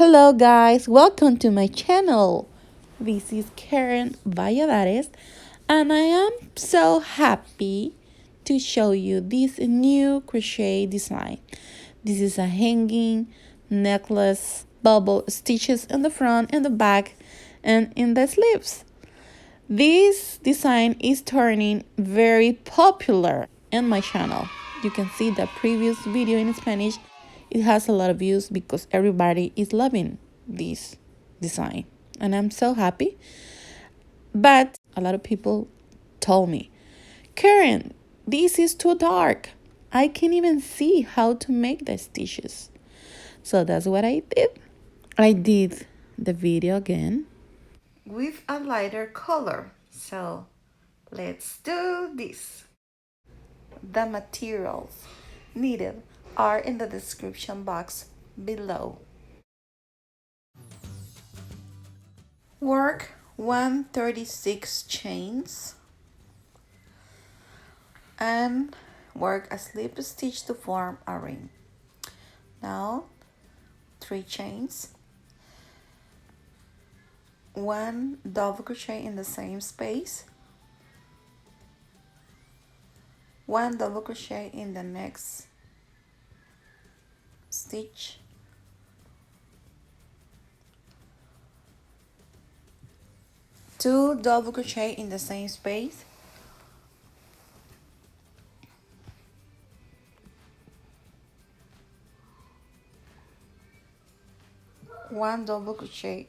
Hello guys, welcome to my channel. This is Karen Valladares and I am so happy to show you this new crochet design. This is a hanging necklace, bubble stitches in the front and the back and in the sleeves. This design is turning very popular in my channel. You can see the previous video in Spanish. It has a lot of views because everybody is loving this design. And I'm so happy. But a lot of people told me, Karen, this is too dark. I can't even see how to make the stitches. So that's what I did. I did the video again with a lighter color. So let's do this. The materials needed are in the description box below. Work 136 chains and work a slip stitch to form a ring. Now 3 chains, 1 double crochet in the same space, 1 double crochet in the next stitch, 2 double crochet in the same space, 1 double crochet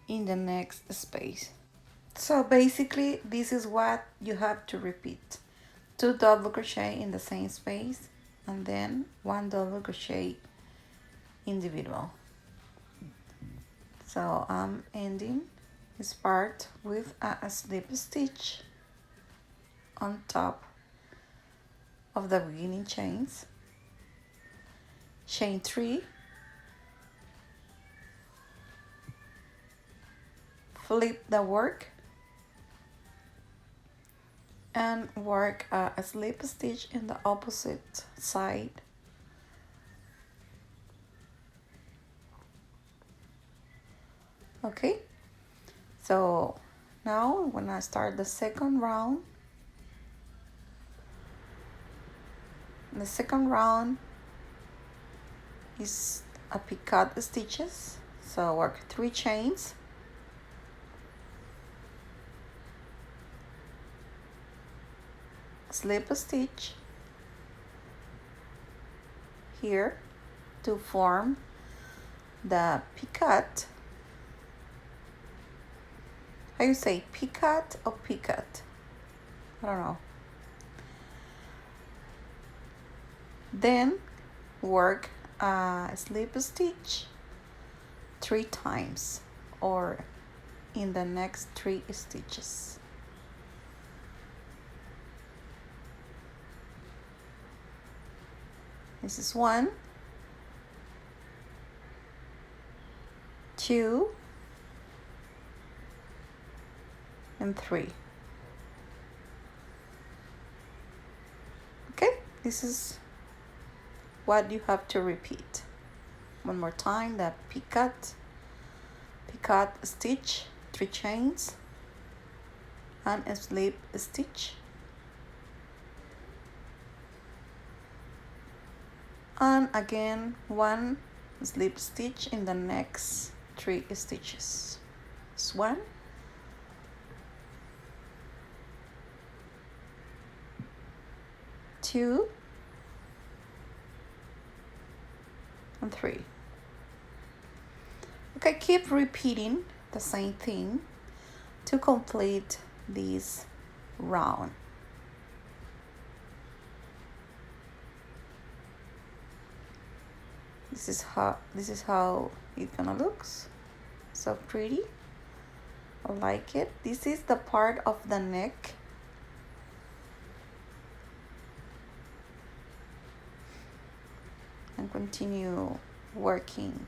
in the next space. So basically this is what you have to repeat: 2 double crochet in the same space and then 1 double crochet individual. So I'm ending this part with a slip stitch on top of the beginning chains, chain 3, flip the work and work a slip stitch in the opposite side. Okay, so now when I start the second round, the second round is a picot stitches. So work 3 chains, slip a stitch here to form the picot. How you say, picot or picot? I don't know. Then work a slip stitch 3 times or in the next 3 stitches. This is 1, 2, and 3. Okay, this is what you have to repeat. One more time, the picot stitch, 3 chains, and a slip stitch, and again 1 slip stitch in the next 3 stitches. It's 1, 2, and 3. Okay, keep repeating the same thing to complete this round. This is how it gonna looks. So pretty. I like it. This is the part of the neck. And continue working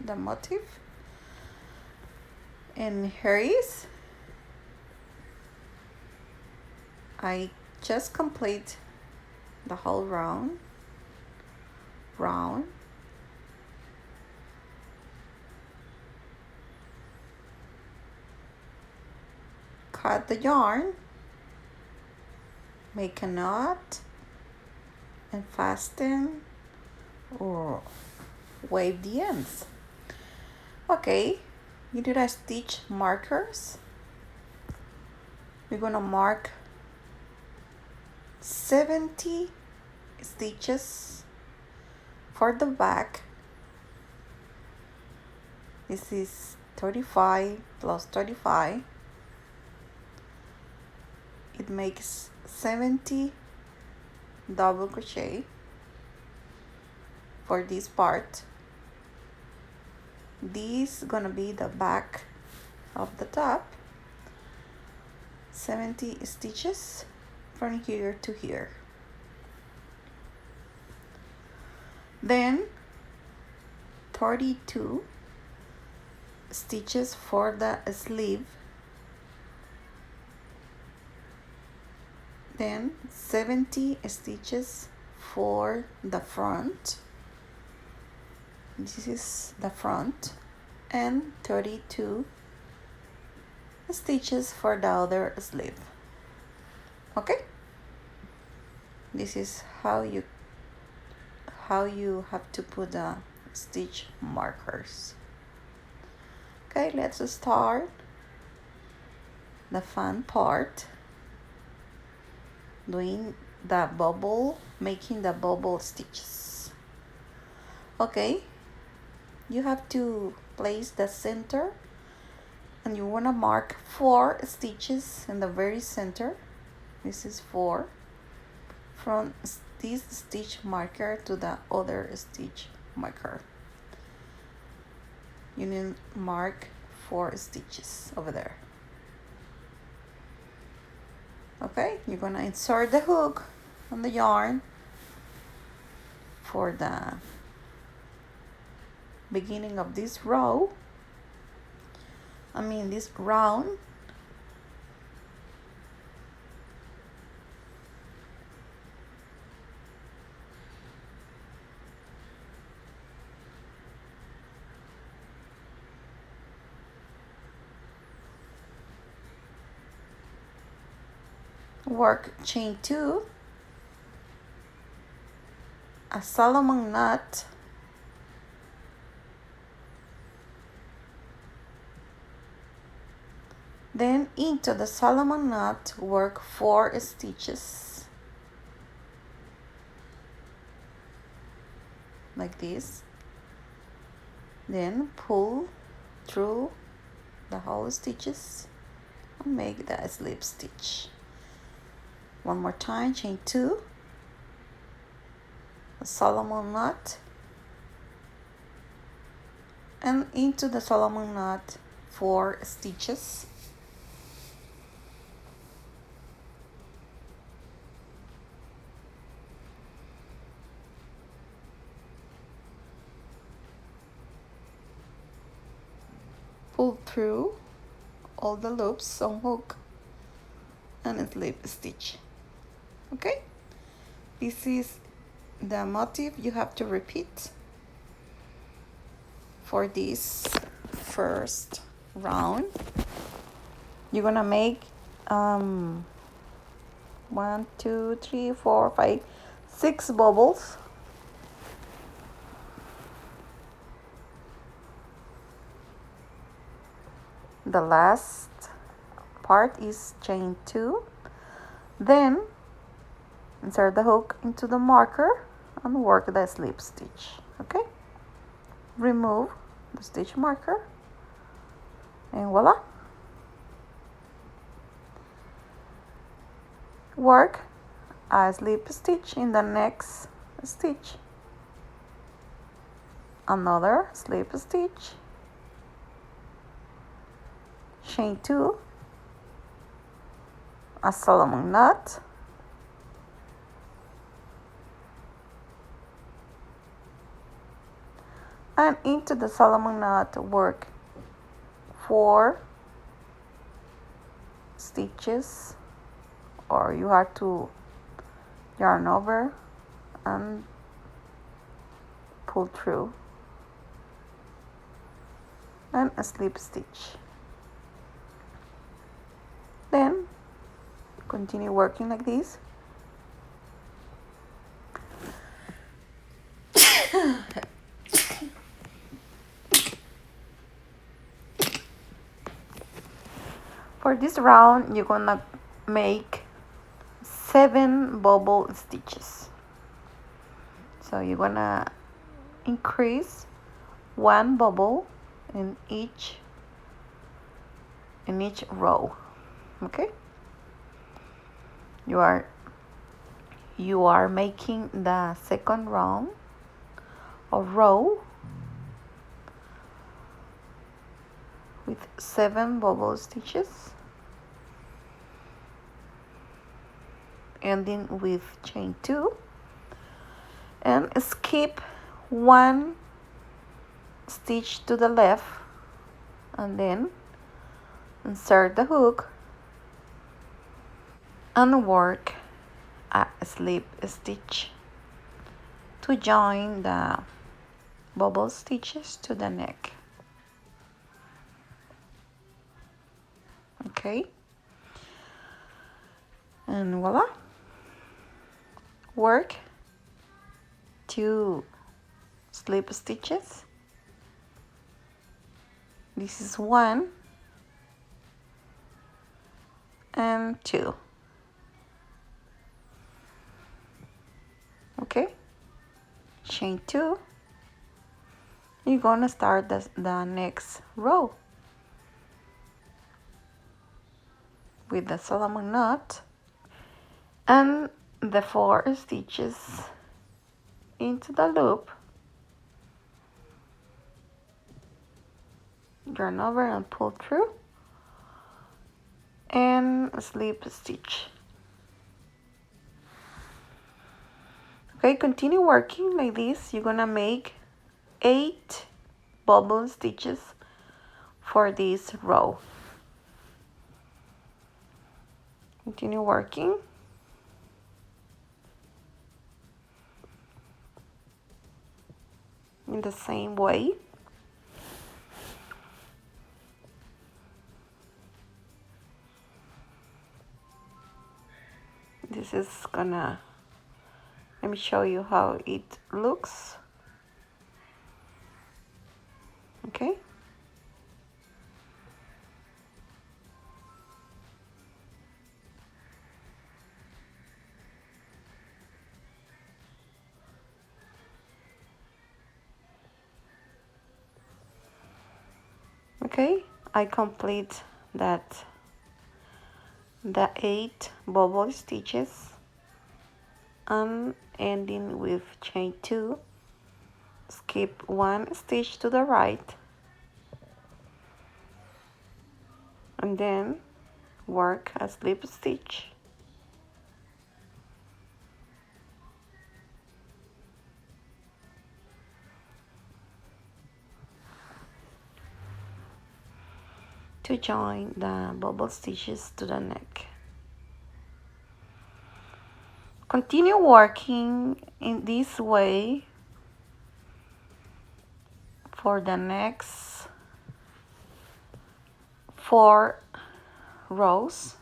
the motif. And here is, I just complete the whole round round, cut the yarn, make a knot, and fasten or wave the ends. Okay, you need a stitch markers. We're gonna mark 70 stitches for the back. This is 35 plus 35. It makes 70 double crochet for this part. This is gonna be the back of the top. 70 stitches from here to here. Then 32 stitches for the sleeve. Then 70 stitches for the front. This is the front, and 32 stitches for the other sleeve. Okay, this is how you have to put the stitch markers. Okay, let's start the fun part, doing the bubble, making the bubble stitches. Okay, you have to place the center, and you want to mark 4 stitches in the very center. This is 4 from this stitch marker to the other stitch marker. You need to mark 4 stitches over there. Okay, you're gonna insert the hook on the yarn for the beginning of this row. This round. Work chain 2, a Solomon knot, then into the Solomon knot work 4 stitches like this, then pull through the whole stitches and make the slip stitch. One more time, chain 2, a Solomon knot, and into the Solomon knot 4 stitches. Pull through all the loops on hook and slip stitch. Okay, this is the motif you have to repeat for this first round. You're gonna make 1, 2, 3, 4, 5, 6 bubbles. The last part is chain 2, then insert the hook into the marker and work the slip stitch. Okay, remove the stitch marker and voila, work a slip stitch in the next stitch, another slip stitch, chain 2, a Solomon knot, and into the Solomon knot work 4 stitches, or you have to yarn over and pull through and a slip stitch. Then continue working like this. For this round, you're gonna make 7 bubble stitches. So you're gonna increase 1 bubble in each row. Okay? You are making the second round of row with 7 bubble stitches, ending with chain 2, and skip 1 stitch to the left, and then insert the hook and work a slip stitch to join the bubble stitches to the neck. Okay, and voila, work 2 slip stitches. This is 1 and 2. Okay, chain 2. You're gonna start the next row with the Solomon knot and the 4 stitches into the loop. Yarn over and pull through and slip stitch. Okay, continue working like this. You're gonna make 8 bubble stitches for this row. Continue working. In the same way. This is gonna, let me show you how it looks. Okay. Okay, I complete the 8 bubble stitches and ending with chain 2, skip 1 stitch to the right, and then work a slip stitch. To join the bubble stitches to the neck. Continue working in this way for the next 4 rows.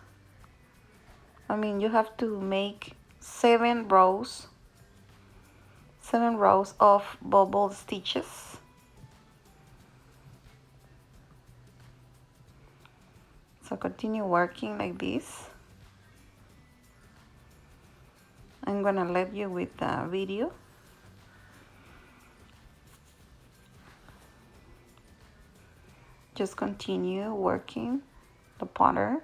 I mean, you have to make 7 rows of bubble stitches. So continue working like this. I'm gonna leave you with the video. Just continue working the pattern.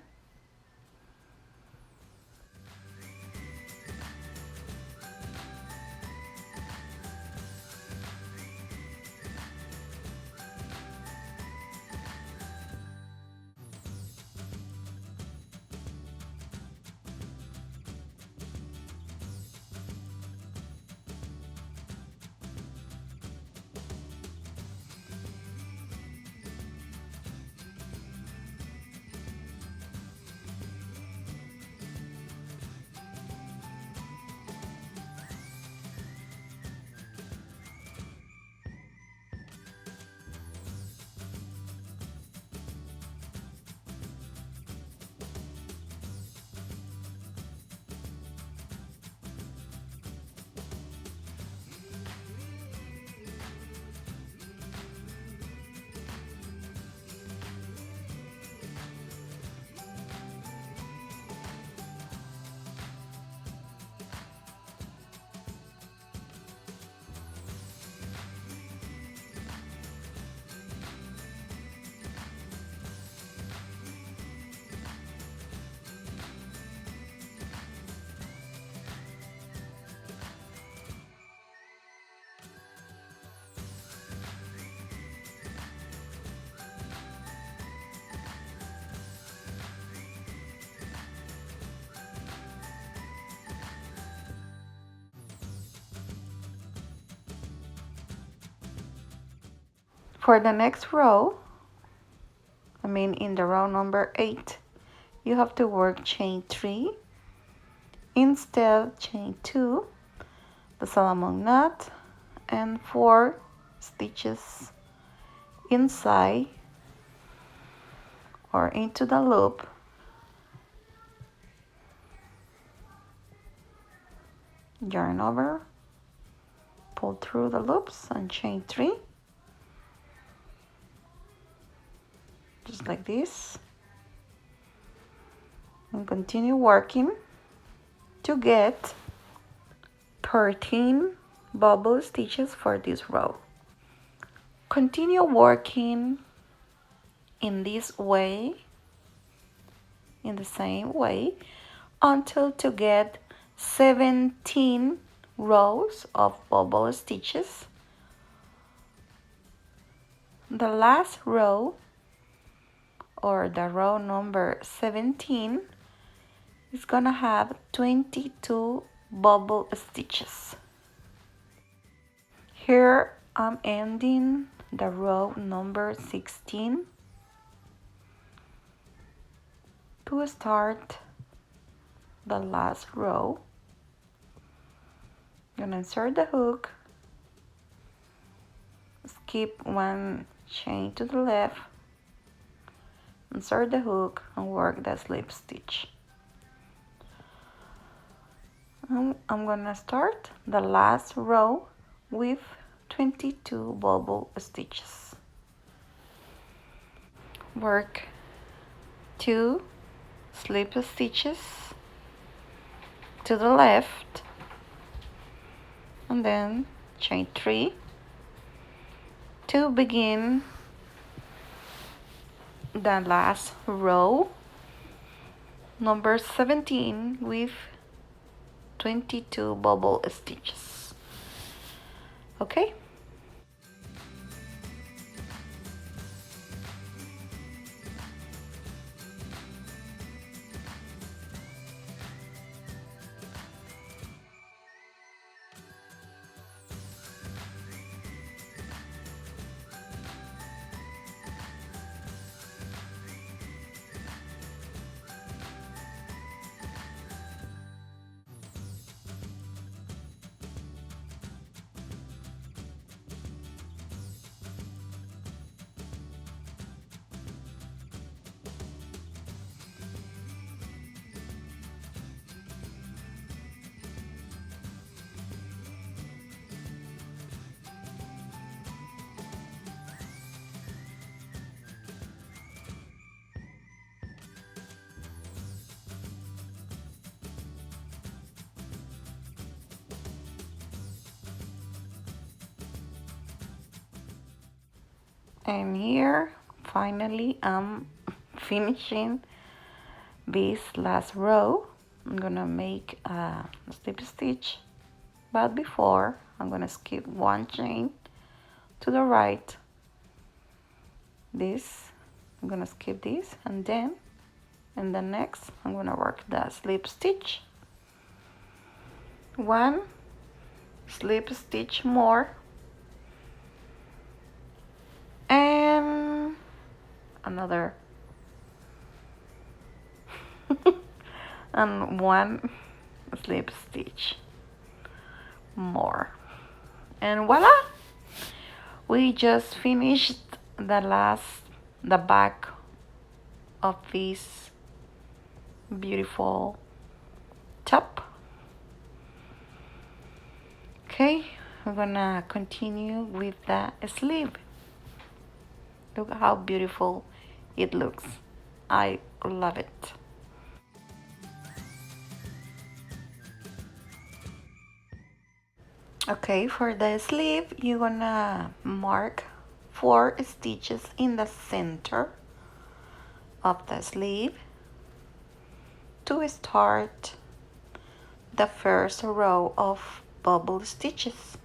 For the next row, in the row number 8, you have to work chain 3, instead chain 2, the Solomon knot, and 4 stitches inside or into the loop. Yarn over, pull through the loops and chain 3, just like this, and continue working to get 13 bubble stitches for this row. Continue working in this way, in the same way, until to get 17 rows of bubble stitches. The last row, or the row number 17, is gonna have 22 bubble stitches. Here I'm ending the row number 16 to start the last row. I'm gonna insert the hook, skip one chain to the left, insert the hook, and work the slip stitch. I'm gonna start the last row with 22 bubble stitches. Work 2 slip stitches to the left, and then chain 3 to begin the last row number 17 with 22 bubble stitches. Okay? And here finally I'm finishing this last row. I'm gonna make a slip stitch, but before I'm gonna skip one chain to the right. I'm gonna skip this, and then in the next I'm gonna work the slip stitch. One slip stitch more, and another and one slip stitch more, and voila, we just finished the back of this beautiful top. Okay, we're gonna continue with the sleeve. Look how beautiful it looks. I love it. Okay, for the sleeve, you're gonna mark 4 stitches in the center of the sleeve to start the first row of bubble stitches.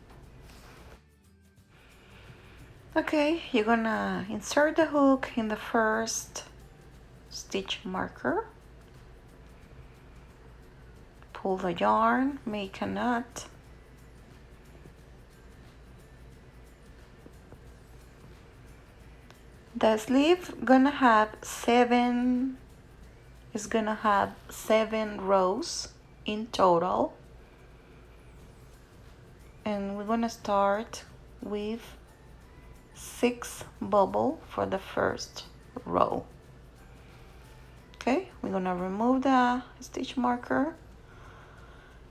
Okay, you're gonna insert the hook in the first stitch marker, pull the yarn, make a knot, The sleeve gonna have seven rows in total, and we're gonna start with 6 bubble for the first row. Okay, we're gonna remove the stitch marker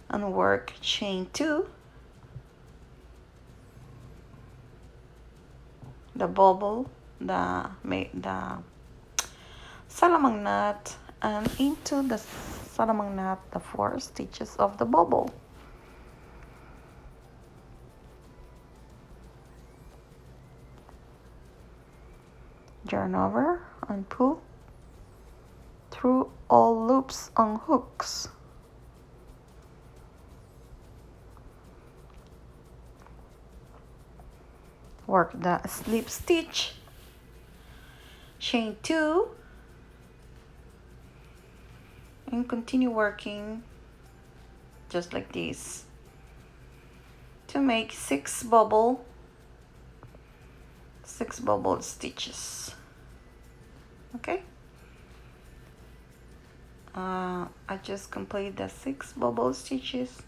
and work chain 2, the bubble, the salamang knot, and into the salamang knot the 4 stitches of the bubble. Yarn over and pull through all loops on hooks. Work the slip stitch, chain 2, and continue working just like this to make 6 bubble stitches. Okay, I just complete the 6 bubble stitches,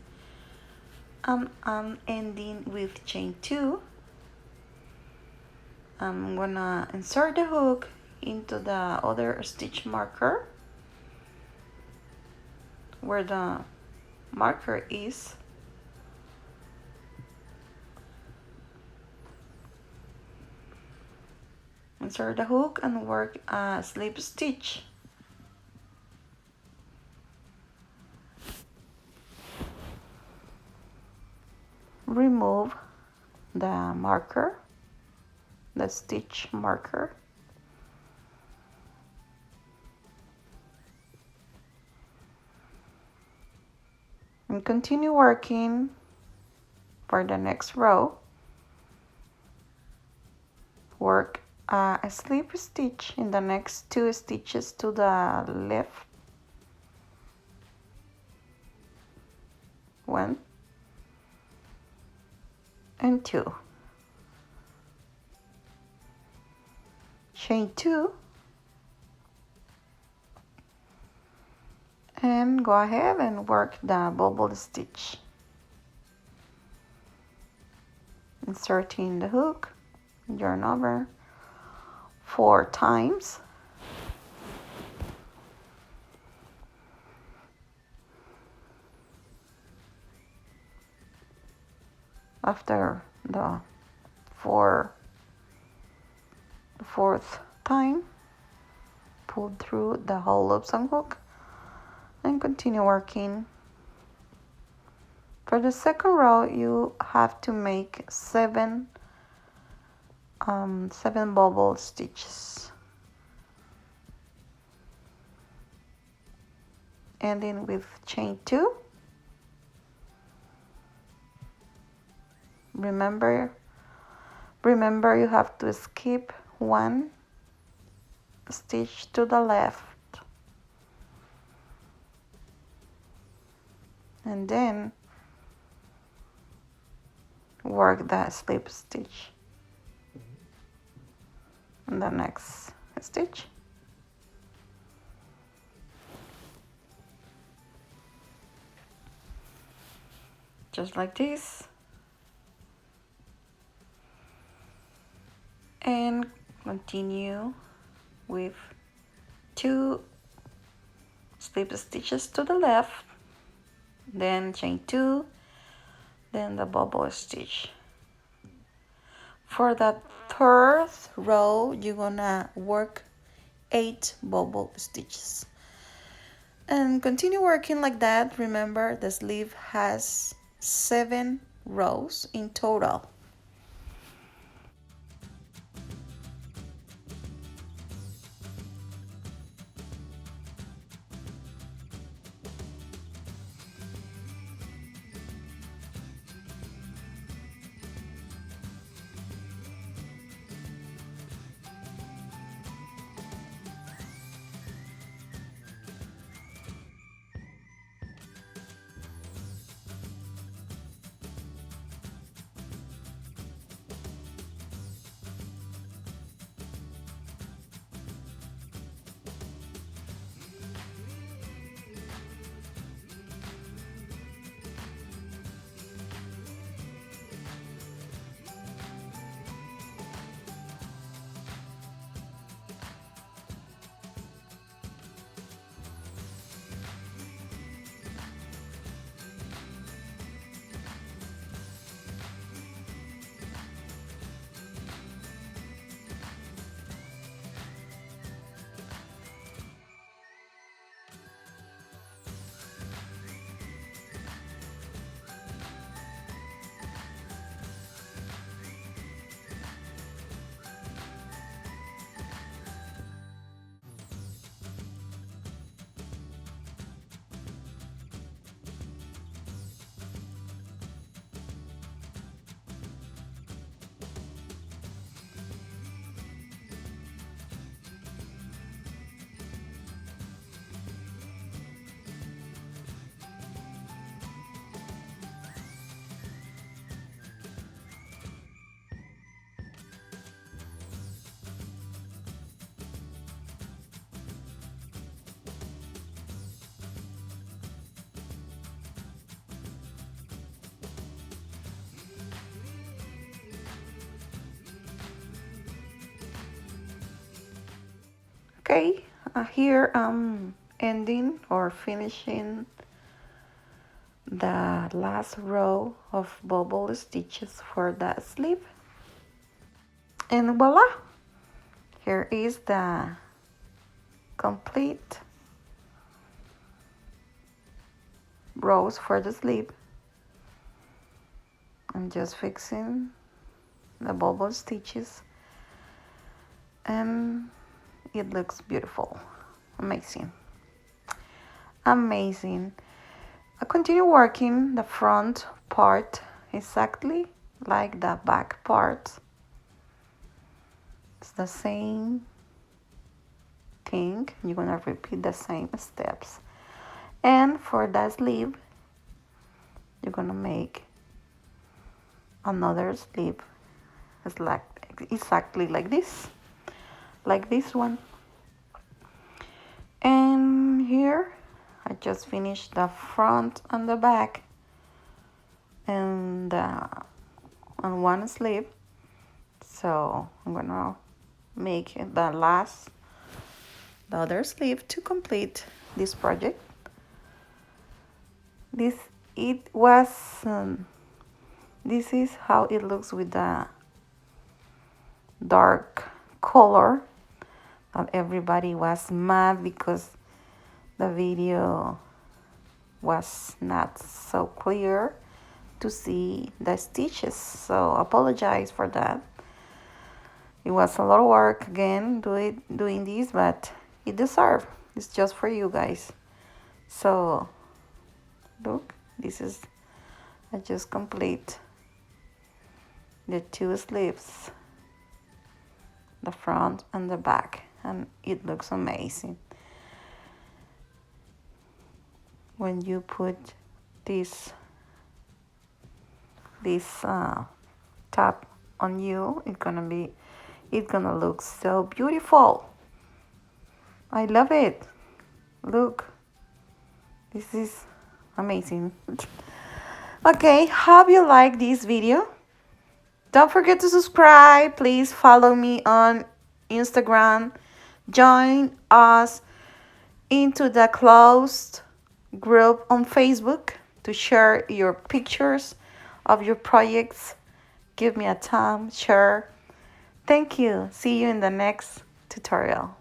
and I'm ending with chain 2. I'm gonna insert the hook into the other stitch marker where the marker is, insert the hook and work a slip stitch. Remove the marker, the stitch marker, and continue working for the next row. Work a slip stitch in the next 2 stitches to the left. 1 and 2. Chain 2, and go ahead and work the bubble stitch, inserting the hook, yarn over 4 times. After the 4th time, pull through the whole loops and hook and continue working. For the second row, you have to make 7 bubble stitches, ending with chain 2. Remember you have to skip 1 stitch to the left, and then work the slip stitch in the next stitch. Just like this. And continue with 2 slip stitches to the left, then chain 2, then the bubble stitch. For the 3rd row, you're gonna work 8 bubble stitches and continue working like that. Remember, the sleeve has 7 rows in total. Okay, here I'm ending or finishing the last row of bubble stitches for the sleeve, and voila, here is the complete rows for the sleeve. I'm just fixing the bubble stitches and it looks beautiful. Amazing. I continue working the front part exactly like the back part. It's the same thing. You're gonna repeat the same steps. And for the sleeve, you're gonna make another sleeve. It's like exactly like this one. And here I just finished the front and the back and on one sleeve. So I'm gonna make the other sleeve to complete this project. This is how it looks with the dark color. Not everybody was mad because the video was not so clear to see the stitches, so apologize for that. It was a lot of work again doing this, but it deserves. It's just for you guys. So look, I just complete the two sleeves, the front and the back, and it looks amazing. When you put this top on you, it's gonna look so beautiful. I love it. Look, this is amazing. Okay, hope you like this video. Don't forget to subscribe. Please follow me on Instagram. Join us into the closed group on Facebook to share your pictures of your projects. Give me a thumb, share. Thank you. See you in the next tutorial.